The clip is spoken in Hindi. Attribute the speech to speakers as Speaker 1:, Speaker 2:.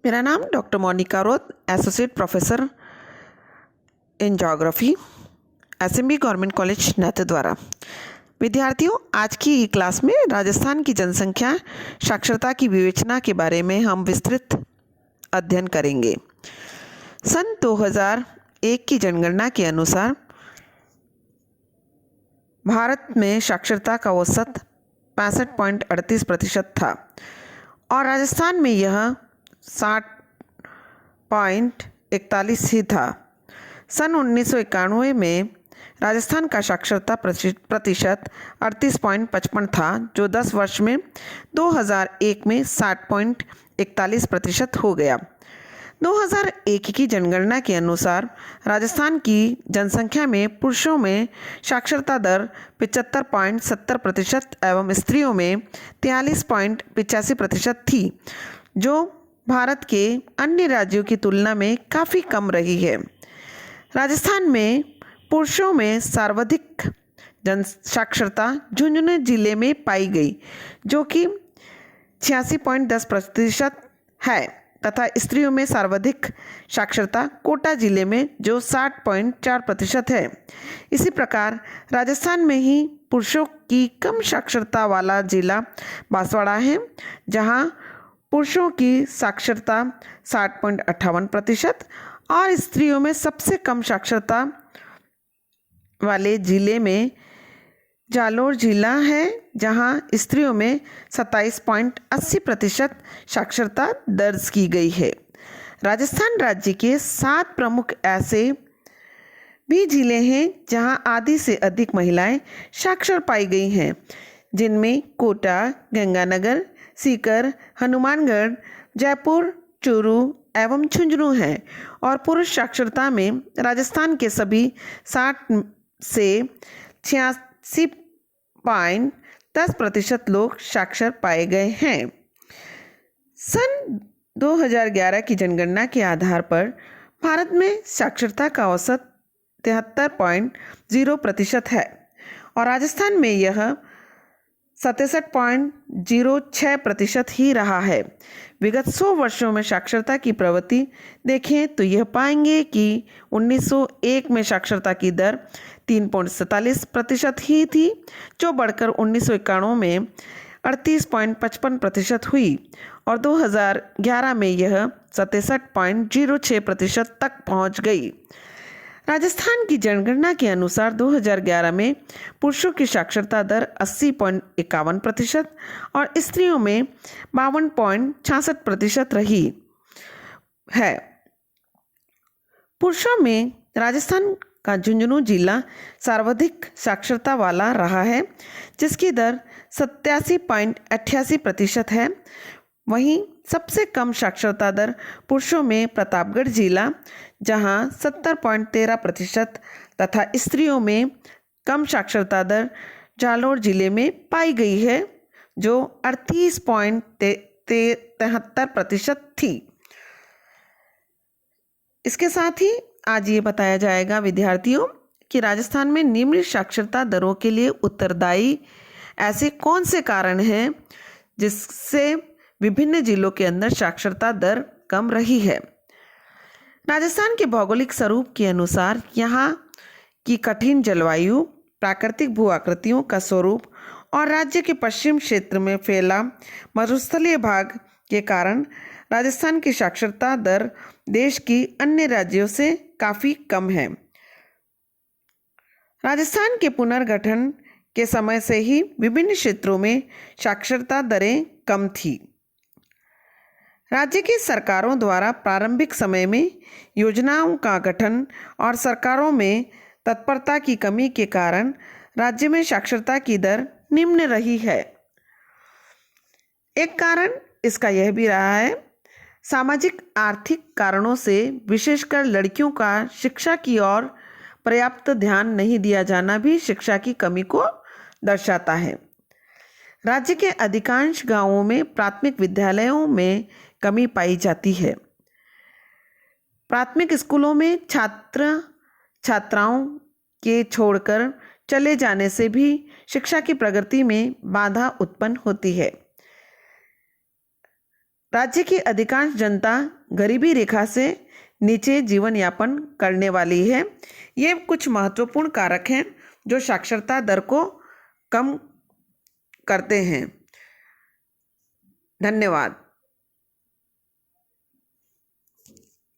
Speaker 1: मेरा नाम doctor Monika Roat, associate professor in geography, SMB government college Nathdwara. विद्यार्थियों, आज की क्लास में राजस्थान की जनसंख्या साक्षरता की विवेचना के बारे में हम विस्तृत अध्ययन करेंगे। सन 2001 की जनगणना के अनुसार भारत में साक्षरता का औसत 65.38% था और राजस्थान में यह 60.41 ही था। सन 1991 में राजस्थान का साक्षरता प्रतिशत 38.55 था, जो 10 वर्ष में 2001 में 60.41% हो गया। 2001 की जनगणना के अनुसार राजस्थान की जनसंख्या में पुरुषों में साक्षरता दर 75.70% एवं स्त्रियों में 43.85% थी, जो भारत के अन्य राज्यों की तुलना में काफ़ी कम रही है। राजस्थान में पुरुषों में सर्वाधिक जन साक्षरता झुंझुनू जिले में पाई गई, जो कि 86.10% है, तथा स्त्रियों में सर्वाधिक साक्षरता कोटा जिले में जो 60.4% है। इसी प्रकार राजस्थान में ही पुरुषों की कम साक्षरता वाला जिला बांसवाड़ा है, जहां पुरुषों की साक्षरता 60.58% और स्त्रियों में सबसे कम साक्षरता वाले जिले में जालोर जिला है, जहां स्त्रियों में 27.80% साक्षरता दर्ज की गई है। राजस्थान राज्य के 7 प्रमुख ऐसे भी जिले हैं जहां आधी से अधिक महिलाएं साक्षर पाई गई हैं, जिनमें कोटा, गंगानगर, सीकर, हनुमानगढ़, जयपुर, चूरू एवं झुंझुनू हैं। और पुरुष साक्षरता में राजस्थान के सभी 60 से 86.10% लोग साक्षर पाए गए हैं। सन 2011 की जनगणना के आधार पर भारत में साक्षरता का औसत 73.0% है और राजस्थान में यह 67.06% ही रहा है। विगत 100 वर्षों में साक्षरता की प्रवृत्ति देखें तो यह पाएंगे कि 1901 में साक्षरता की दर 3.47% ही थी, जो बढ़कर 1991 में 38.55% हुई और 2011 में यह 67.06% तक पहुंच गई। राजस्थान की जनगणना के अनुसार 2011 में पुरुषों की साक्षरता दर 80.51% और स्त्रियों में 52.66% रही है। पुरुषों में राजस्थान का झुंझुनू जिला सर्वाधिक साक्षरता वाला रहा है, जिसकी दर 87.88% है। वहीं सबसे कम साक्षरता दर पुरुषों में प्रतापगढ़ जिला, जहां 70.13% तथा स्त्रियों में कम साक्षरता दर जालोर जिले में पाई गई है, जो 38.73% थी। इसके साथ ही आज ये बताया जाएगा विद्यार्थियों कि राजस्थान में निम्न साक्षरता दरों के लिए उत्तरदायी ऐसे कौन से कारण हैं जिससे विभिन्न जिलों के अंदर साक्षरता दर कम रही है। राजस्थान के भौगोलिक स्वरूप के अनुसार यहाँ की कठिन जलवायु, प्राकृतिक भू आकृतियों का स्वरूप और राज्य के पश्चिम क्षेत्र में फैला मरुस्थलीय भाग के कारण राजस्थान की साक्षरता दर देश की अन्य राज्यों से काफ़ी कम है। राजस्थान के पुनर्गठन के समय से ही विभिन्न क्षेत्रों में साक्षरता दरें कम थी। राज्य की सरकारों द्वारा प्रारंभिक समय में योजनाओं का गठन और सरकारों में तत्परता की कमी के कारण राज्य में साक्षरता की दर निम्न रही है। एक कारण इसका यह भी रहा है, सामाजिक आर्थिक कारणों से विशेषकर लड़कियों का शिक्षा की ओर पर्याप्त ध्यान नहीं दिया जाना भी शिक्षा की कमी को दर्शाता है। राज्य के अधिकांश गांवों में प्राथमिक विद्यालयों में कमी पाई जाती है। प्राथमिक स्कूलों में छात्र छात्राओं के छोड़कर चले जाने से भी शिक्षा की प्रगति में बाधा उत्पन्न होती है। राज्य की अधिकांश जनता गरीबी रेखा से नीचे जीवन यापन करने वाली है। ये कुछ महत्वपूर्ण कारक हैं जो साक्षरता दर को कम करते हैं। धन्यवाद।